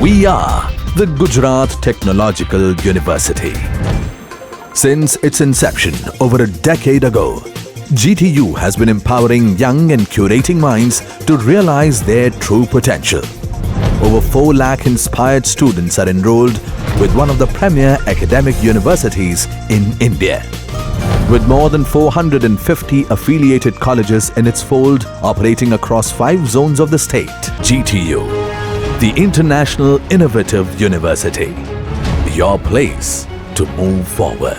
We are the Gujarat Technological University. Since its inception over a decade ago, GTU has been empowering young and curating minds to realize their true potential. Over 4 lakh inspired students are enrolled with one of the premier academic universities in India. With more than 450 affiliated colleges in its fold operating across 5 zones of the state, GTU, the International Innovative University, your place to move forward.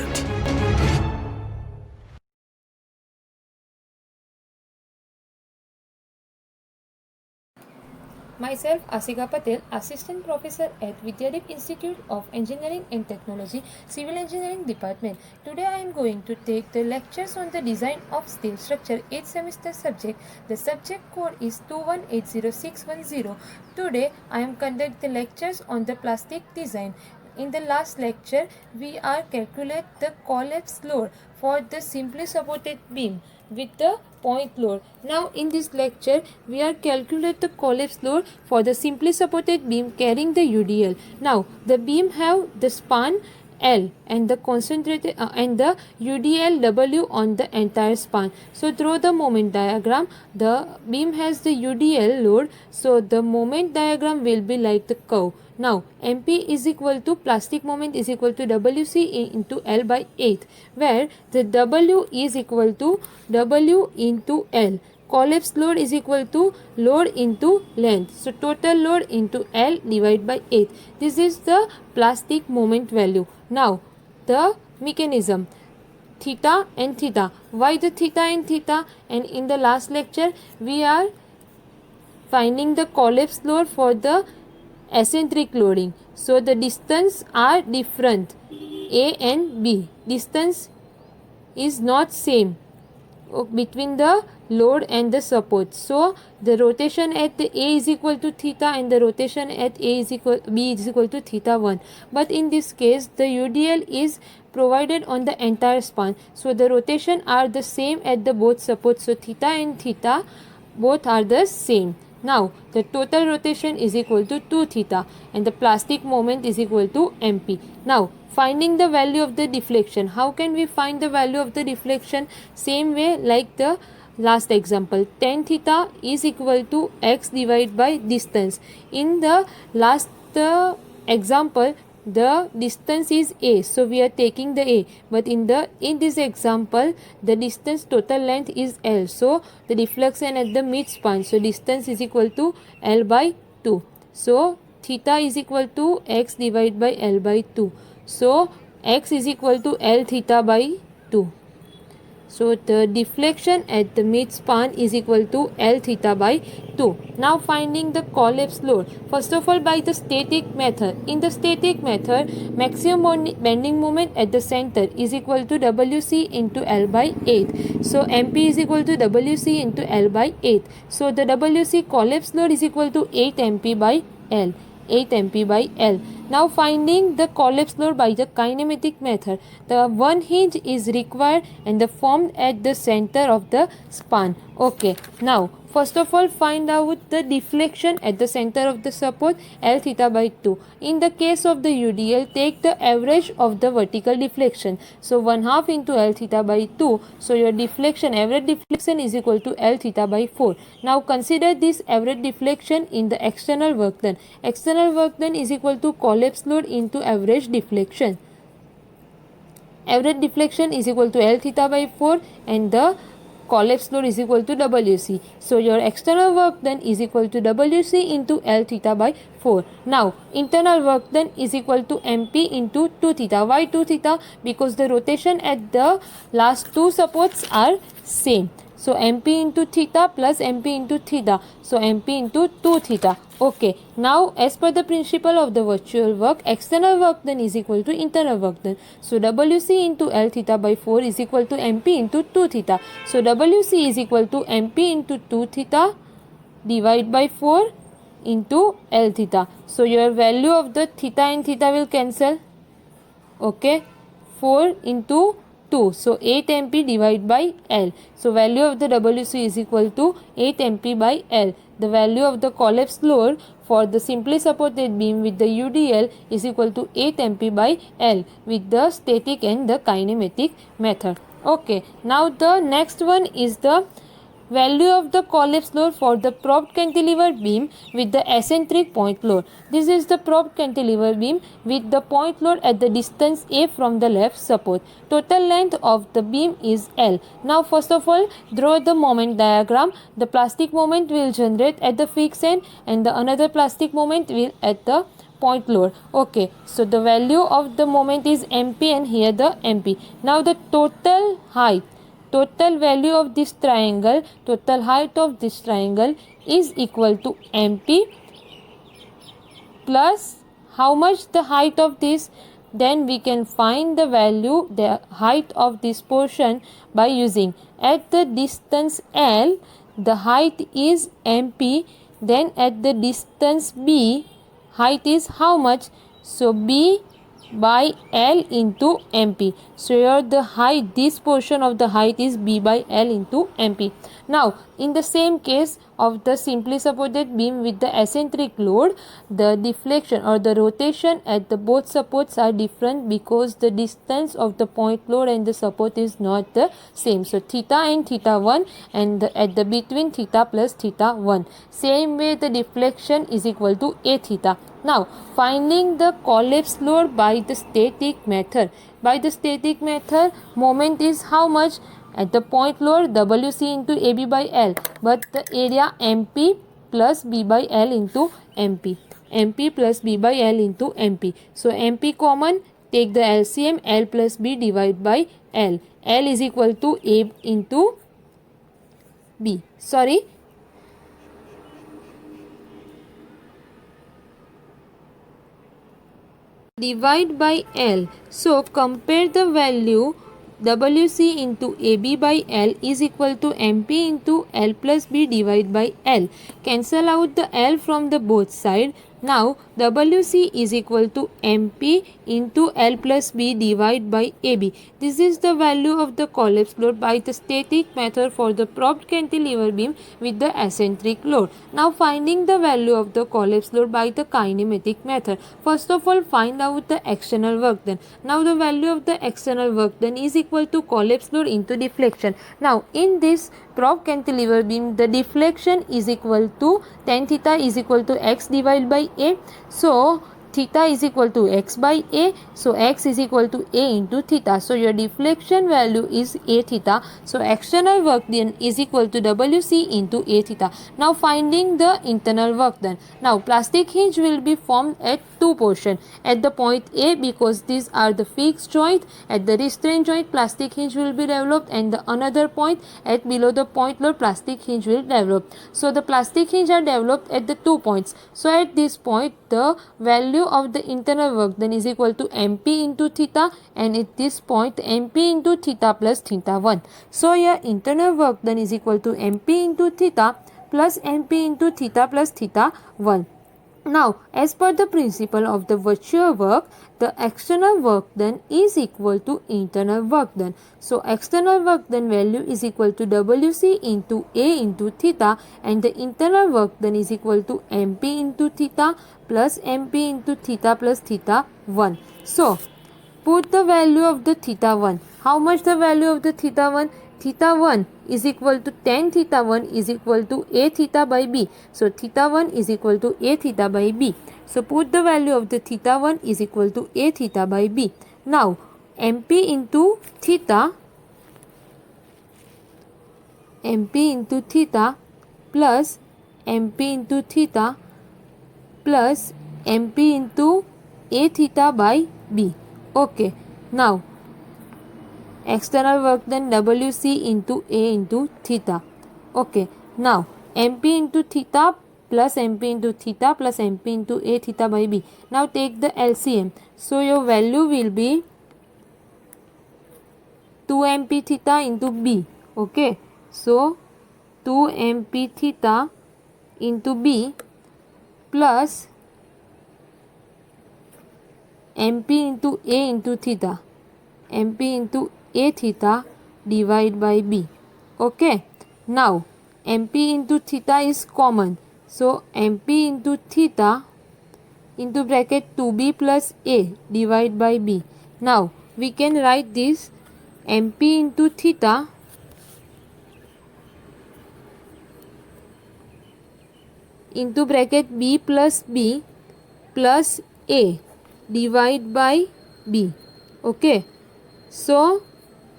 Myself, Asika Patel, Assistant Professor at Vidyadeep Institute of Engineering and Technology, Civil Engineering Department. Today I am going to take the lectures on the design of steel structure 8th semester subject. The subject code is 2180610. Today I am conducting the lectures on the plastic design. In the last lecture, we are calculate the collapse load for the simply supported beam with the point load. Now in this lecture, we are calculate the collapse load for the simply supported beam carrying the UDL. Now the beam have the span L and the concentrated and the UDL W on the entire span. So through the moment diagram, the beam has the UDL load. So the moment diagram will be like the curve. Now MP is equal to plastic moment is equal to WC into L by 8, where the W is equal to W into L. Collapse load is equal to load into length. So total load into L divided by 8. This is the plastic moment value. Now the mechanism theta and theta. Why the theta and theta? And in the last lecture we are finding the collapse load for the eccentric loading. So the distance are different. A and B. Distance is not same between the load and the support. So the rotation at the A is equal to theta and the rotation at B is equal to theta 1. But in this case the UDL is provided on the entire span. So the rotation are the same at the both supports. So theta and theta both are the same. Now the total rotation is equal to 2 theta and the plastic moment is equal to MP. Now finding the value of the deflection. How can we find the value of the deflection? Same way like the last example. Tan theta is equal to x divided by distance. In the last example, the distance is a, so we are taking the a, but in this example the distance total length is L, so the deflection at the mid span, so distance is equal to L by 2. So theta is equal to x divided by L by 2. So x is equal to L theta by 2. So the deflection at the mid span is equal to L theta by 2. Now finding the collapse load. First of all, by the static method. In the static method, maximum bending moment at the center is equal to WC into L by 8. So MP is equal to WC into L by 8. So the WC collapse load is equal to 8 MP by L. 8 MP by L. Now finding the collapse load by the kinematic method. The one hinge is required and the formed at the center of the span. Okay. Now first of all find out the deflection at the center of the support L theta by 2. In the case of the UDL, take the average of the vertical deflection. So 1/2 into L theta by 2. So your deflection, average deflection is equal to L theta by 4. Now consider this average deflection in the external work done. External work done is equal to collapse load into average deflection. Average deflection is equal to L theta by 4 and the collapse load is equal to WC. So your external work done is equal to WC into L theta by 4. Now internal work done is equal to MP into 2 theta. Why 2 theta? Because the rotation at the last two supports are same. So MP into theta plus MP into theta. So MP into 2 theta. Okay. Now as per the principle of the virtual work, external work done is equal to internal work done. So WC into L theta by 4 is equal to MP into 2 theta. So WC is equal to MP into 2 theta divided by 4 into L theta. So your value of the theta and theta will cancel. Okay. 4 into 2. So 8 MP divided by L. So value of the WC is equal to 8 MP by L. The value of the collapse load for the simply supported beam with the UDL is equal to 8 MP by L with the static and the kinematic method. Okay, now the next one is the value of the collapse load for the propped cantilever beam with the eccentric point load. This is the propped cantilever beam with the point load at the distance A from the left support. Total length of the beam is L. Now first of all, draw the moment diagram. The plastic moment will generate at the fixed end and the another plastic moment will at the point load. Okay, so the value of the moment is MP and here the MP. Now the total value of this triangle, total height of this triangle is equal to MP plus how much the height of this, then we can find the value, the height of this portion by using at the distance L, the height is MP, then at the distance B, height is how much? So B by L into MP. So here the height, this portion of the height is B by L into MP. Now in the same case of the simply supported beam with the eccentric load, the deflection or the rotation at the both supports are different because the distance of the point load and the support is not the same. So theta and theta 1 and at the between theta plus theta 1. Same way the deflection is equal to A theta. Now finding the collapse load by the static method. By the static method, moment is how much? At the point load WC into AB by L, but the area MP plus B by L into MP. MP plus B by L into MP. So MP common, take the LCM, L plus B divided by L. L is equal to A into B. Divide by L. So compare the value WC into AB by L is equal to MP into L plus B divided by L. Cancel out the L from the both side. Now WC is equal to MP into L plus B divided by AB. This is the value of the collapse load by the static method for the propped cantilever beam with the eccentric load. Now finding the value of the collapse load by the kinematic method. First of all, find out the external work done. Now the value of the external work done is equal to collapse load into deflection. Now in this propped cantilever beam, the deflection is equal to tan theta is equal to x divided by A. So theta is equal to x by A. So x is equal to A into theta. So your deflection value is A theta. So external work done is equal to WC into A theta. Now finding the internal work done. Now plastic hinge will be formed at two portions. At the point A, because these are the fixed joint, at the restraint joint plastic hinge will be developed, and the another point at below the point load plastic hinge will develop. So the plastic hinge are developed at the 2 points. So at this point the value of the internal work done is equal to MP into theta, and at this point MP into theta plus theta 1. So your internal work done is equal to MP into theta plus MP into theta plus theta 1. Now, as per the principle of the virtual work, the external work done is equal to internal work done. So, external work done value is equal to WC into A into theta, and the internal work done is equal to MP into theta plus MP into theta plus theta 1. So, put the value of the theta 1. How much the value of the theta 1? Theta 1 is equal to tan theta 1 is equal to A theta by B. So theta 1 is equal to A theta by B. So put the value of the theta 1 is equal to A theta by B. Now MP into theta plus MP into theta plus MP into A theta by B. Okay. Now external work done WC into A into theta. Okay. Now MP into theta plus MP into theta plus MP into A theta by B. Now take the LCM. So your value will be 2 MP theta into B. Okay. So 2 MP theta into B plus MP into A into theta. MP into A theta divided by B. Okay. Now MP into theta is common. So MP into theta into bracket 2B plus A divided by B. Now we can write this MP into theta into bracket B plus B plus A divided by B. Okay. So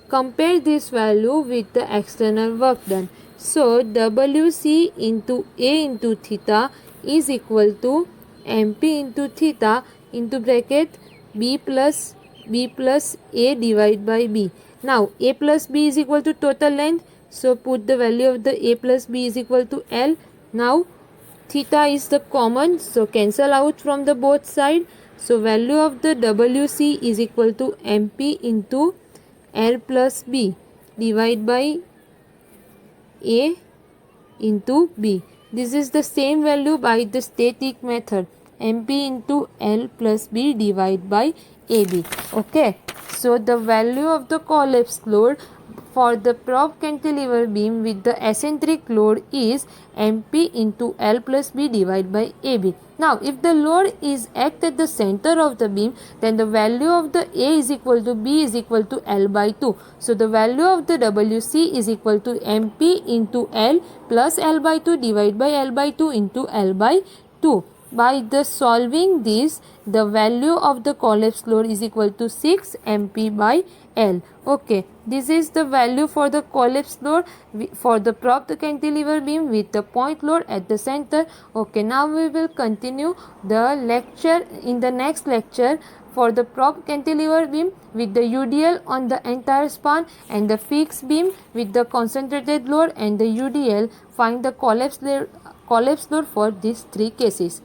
compare this value with the external work done. So WC into A into theta is equal to MP into theta into bracket B plus A divided by B. Now A plus B is equal to total length. So put the value of the A plus B is equal to L. Now theta is the common, so cancel out from the both side. So value of the WC is equal to MP into L plus B divided by A into B. This is the same value by the static method, MP into L plus B divided by AB. Okay, so the value of the collapse load for the prop cantilever beam with the eccentric load is MP into L plus B divided by AB. Now, if the load is act at the center of the beam, then the value of the A is equal to B is equal to L by 2. So, the value of the WC is equal to MP into L plus L by 2 divided by L by 2 into L by 2. By the solving this, the value of the collapse load is equal to 6 MP by L. Okay, this is the value for the collapse load for the propped cantilever beam with the point load at the center. Okay, now we will continue the lecture in the next lecture for the propped cantilever beam with the UDL on the entire span and the fixed beam with the concentrated load and the UDL. Find the collapse load for these three cases.